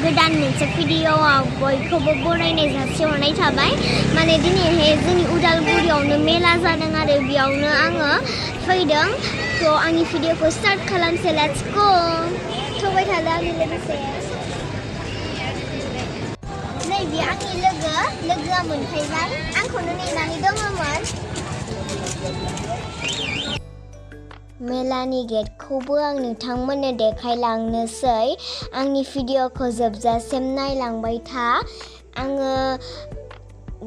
गोदान मोनसे भिडिअआव बयखौबो बरायनाय जासिहरनाय थाबाय माने दिनैहाय जोंनि उदालगुरियावनो मेला जादों आरो बेयावनो आङो फैदों थ' आंनि भिडिअखौ स्टार्ट खालामसै लेट्स गो थबाय थादों आंनि लोगोसे नै बे आंनि लोगोआ मोनफैबाय आंखौनो नेनानै दङमोन मेलानि गेटखौबो आं नोंथांमोननो देखायलांनोसै आंनि भिडिअखौ जोबजासिम नायलांबाय था आङो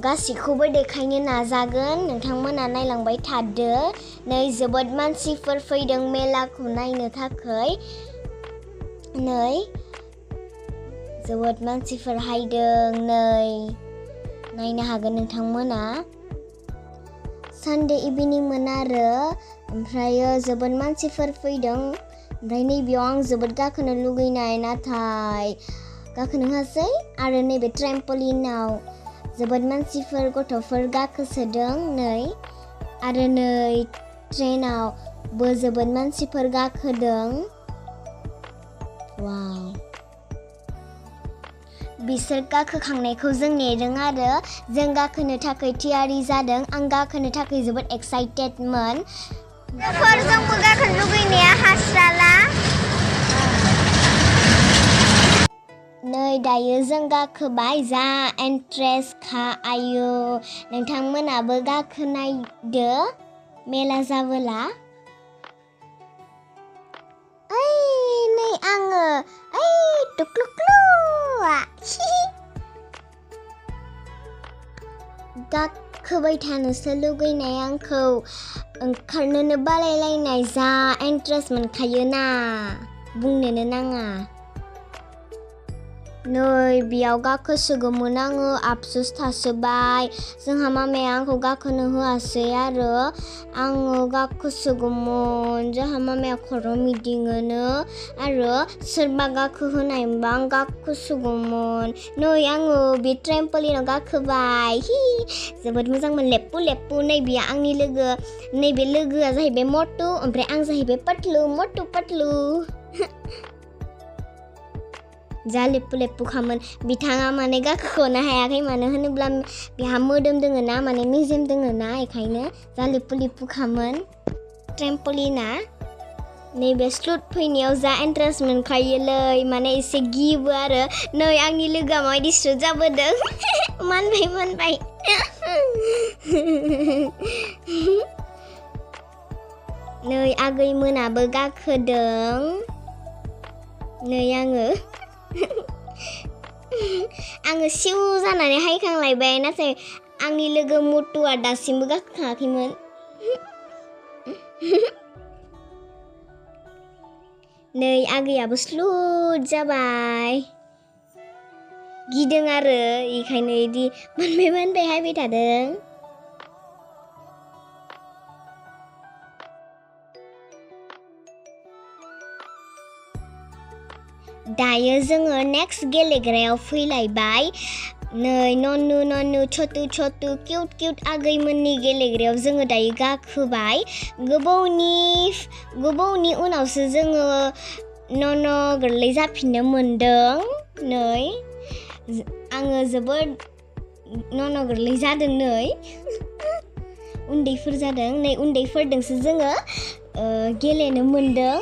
गासिखौबो देखायनो नाजागोन नोंथांमोना नायलांबाय थादो नै जोबोद मानसिफोर फैदों मेलाखौ नायनो थाखाय नै जोबोद मानसिफोर हायदों नै नायनो हागोन नोंथांमोना सानडे इभिनिंमोन आरो ओमफ्रायो जोबोद मानसिफोर फैदों ओमफ्राय नैबेयाव आं जोबोद गाखोनो लुगैनाय नाथाय गाखोनो हासै आरो नैबे ट्रेम्पलिनाव जोबोद मानसिफोर गथ'फोर गाखोसोदों नै आरो नै ट्रेनावबो जोबोद मानसिफोर गाखोदों वाव बिसोर गाखोखांनायखौ जों नेदों आरो जों गाखोनो थाखाय थियारि जादों आं गाखोनो थाखाय जोबोद एक्साइटेडमोन जोंबो गाखोनो लुगैनाया हास्राला नै दायो जों गाखोबाय जा इन्ट्रेस्टखा आयु नोंथांमोनाबो गाखोनायदो मेला जाबोला नै आङो टुक्लुक्लु गाखोबाय थानोसो लुगैनाय आंखौ ओंखारनोनो बालायलायनाय जा इन्ट्रेस्ट मोनखायो ना बुंनोनो नाङा नै बेयाव गाखोसोगौमोन आङो आबसुस थासोबाय जोंहा मामाया आंखौ गाखोनो होआसै आरो आङो गाखोसोगौमोन जोंहा मामाया खर' मिदिङोनो आरो सोरबा गाखोहोनायमोनबा आं गाखोसोगौमोन नै आङो बे ट्रेम्पलिनाव गाखोबाय जोबोद मोजांमोन लेपु लेपु नैबेयो आंनि लोगो नैबे लोगोआ जाहैबाय मटु ओमफ्राय आं जाहैबाय पतलु मटु पतलु जा लेपु लेपुखामोन बिथाङा माने गाखोख'नो हायाखै मानो होनोब्ला बिहा मोदोम दोङो ना माने मेजेम दोङो ना बेखायनो जा लेपु लेपुखामोन ट्रेम्पलिना नैबे स्लुट फैनायाव जा इन्ट्रेस्ट मोनखायोलै माने एसे गियोबो आरो नै आंनि लोगोआ माबायदि स्लुट जाबोदों मानबाय नै आगै मोनाबो गाखोदों नै आङो सिउ जानानै हायखांलायबाय नाथाय आंनि लोगो मटुआ दासिमबो गाखोखाङाखैमोन नै आगैयाबो स्लुट जाबाय गिदों आरो बेखायनो इदि मानबाय हायबाय थादों दायो जोङो नेक्स्ट गेलेग्रायाव फैलायबाय नै नन्नु छोटु किउट आगैमोननि गेलेग्रायाव जोङो दायो गाखोबाय गोबावनि उनावसो जोङो नन गोरलै जाफिननो मोनदों नै आङो जोबोद नन गोरलै जादों नै उन्दैफोर जादों नै उन्दैफोरजोंसो जोङो गेलेनो मोनदों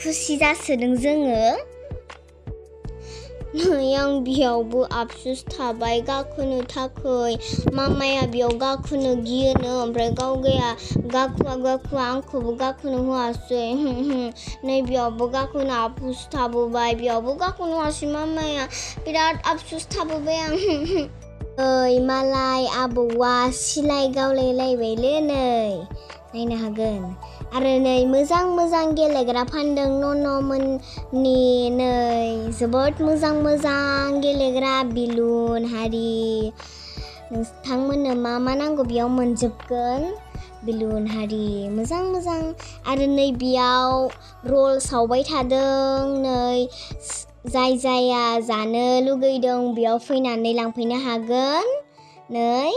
खुसि जासोदों जोङो नै आं बेयावबो आबसुस थाबाय गाखोनो थाखाय मामाया बेयाव गाखोनो गियोनो ओमफ्राय गावगाया गाखोआ आंखौबो गाखोनो होआसै नै बेयावबो गाखोनो आबसुस थाबोबाय बेयावबो गाखोनो होआसै मामाया बिराद आबसुस थाबोबाय आं ओइ मालाय आबौआ सिलाय गावलायलायबायलै नै नायनो हागोन आरो नै मोजां गेलेग्रा फानदों नन'मोननि नै जोबोद मोजां गेलेग्रा बिलुन हारि नोंथांमोननो मा नांगौ बेयाव मोनजोबगोन बिलुन हारि मोजां आरो नै बेयाव रल सावबाय थादों नै जाया जानो लुगैदों बेयाव फैनानै लांफैनो हागोन नै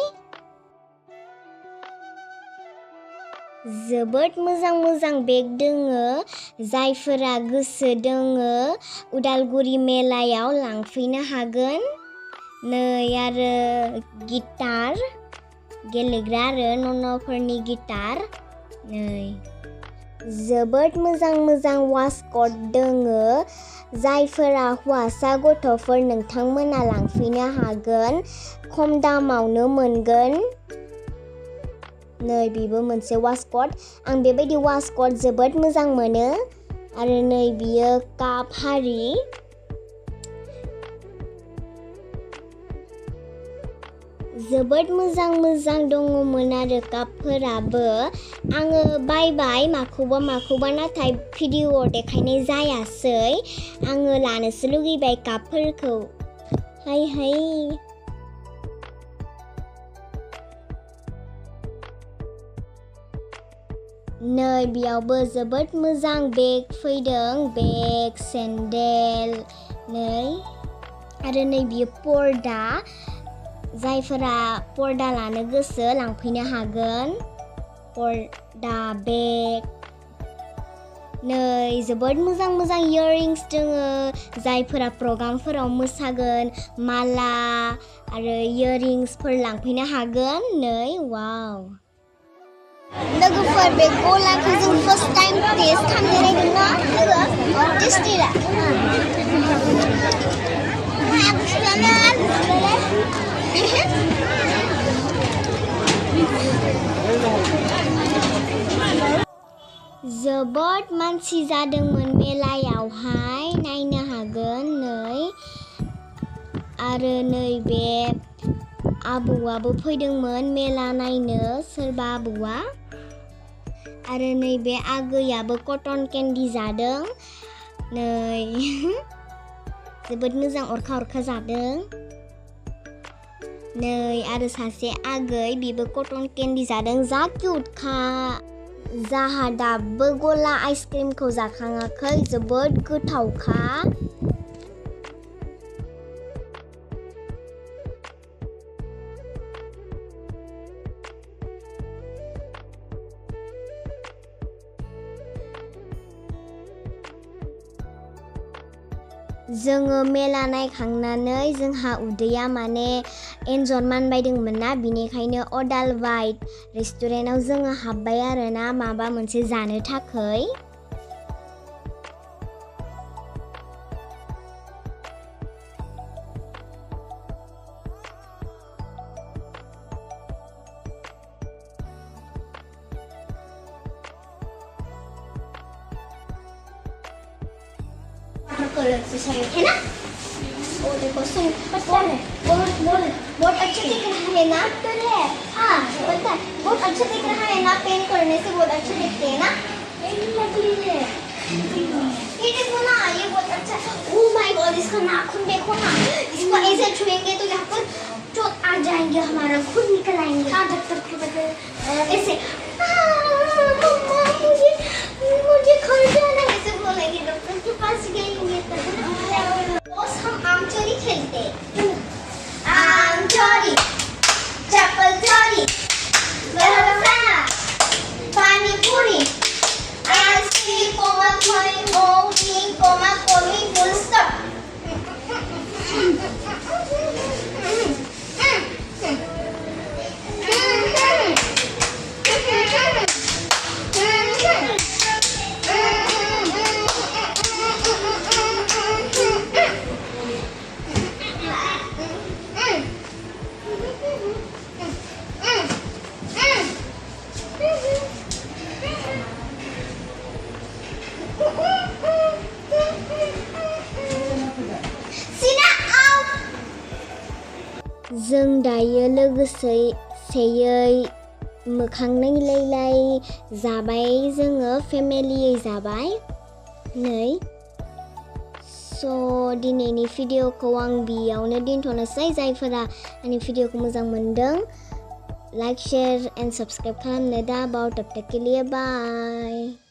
जोबोद मोजां बेग दोङो जायफोरा गोसो दोङो उदालगुरि मेलायाव लांफैनो हागोन नै आरो गिटार गेलेग्रा आरो नन'फोरनि गिटार नै जोबोद मोजां वासकट दोङो जायफोरा हौवासा गथ'फोर नोंथांमोना लांफैनो हागोन खम दामावनो मोनगोन नै बेबो मोनसे वासकट आं बेबायदि वासकट जोबोद मोजां मोनो आरो नै बियो काप हारि जोबोद मोजां दङमोन आरो कापफोराबो आङो बायबाय माखौबा नाथाय भिडिअ'आव देखायनाय जायासै आङो लानोसो लुगैबाय कापफोरखौ हाय नै बेयावबो जोबोद मोजां बेग फैदों बेग सेन्देल नै आरो नै बियो पर्दा जायफोरा पर्दा लानो गोसो लांफैनो हागोन पर्दा बेग नै जोबोद मोजां इयाररिंस दोङो जायफोरा प्रग्रामफोराव मोसागोन माला आरो इयाररिंसफोर लांफैनो हागोन नै वाव लोगोफोर बे गलाखौ जों फार्स्ट टाइम टेस्ट खालामनो नायदों ना लोगो टेस्टि दा जोबोद मानसि जादोंमोन मेलायावहाय नायनो हागोन नै आरो नैबे आबौआबो फैदोंमोन मेला नायनो सोरबा आबौआ आरो नैबे आगैयाबो कटन केन्डि जादों नै जोबोद मोजां अरखा जादों नै आरो सासे आगै बेबो कटन केन्डि जादों जा किउटखा जाहा दाबो गला आइसक्रिमखौ जाखाङाखै जोबोद गोथावखा जोङो मेला नायखांनानै जोंहा उदैया माने एन्जर मानबायदोंमोन ना बिनिखायनो अदालबाइ रेस्टुरेन्टाव जोङो हाबबाय आरो ना माबा मोनसे जानो थाखाय कलर से शायद है ना और देखो सुन पता है बहुत अच्छा दिख रहा है ना हाँ पता है बहुत अच्छा दिख रहा है ना पेंट करने से बहुत अच्छे दिखते हैं ना ये देखो ना ये बहुत अच्छा ओह माय गॉड इसका नाखून देखो ना इसको ऐसे छुएंगे तो यहाँ पर चोट आ जाएंगे हमारा खुद निकल आएंगे हाँ डॉक्टर ऐसे मुझे घर जाना ऐसे बोलेंगे डॉक्टर के पास गएंगे बॉस हम आम चोरी खेलते आम चोरी चप्पल चोरी पानी पूरी आइसक्रीम कोमा खोई ओमी कोमा कोमी फुल स्टॉप जों दायो लोगोसेयै मोखां नायलाय जाबाय जोङो फेमिलियै जाबाय नै स' दिनैनि भिडिअखौ आं बेयावनो दोनथ'नोसै जायफोरा आंनि भिडिअखौ मोजां मोनदों लाइक शेयर एन्ड साबस्क्राइब खालामनो दा बाव तब तक के लिए बाय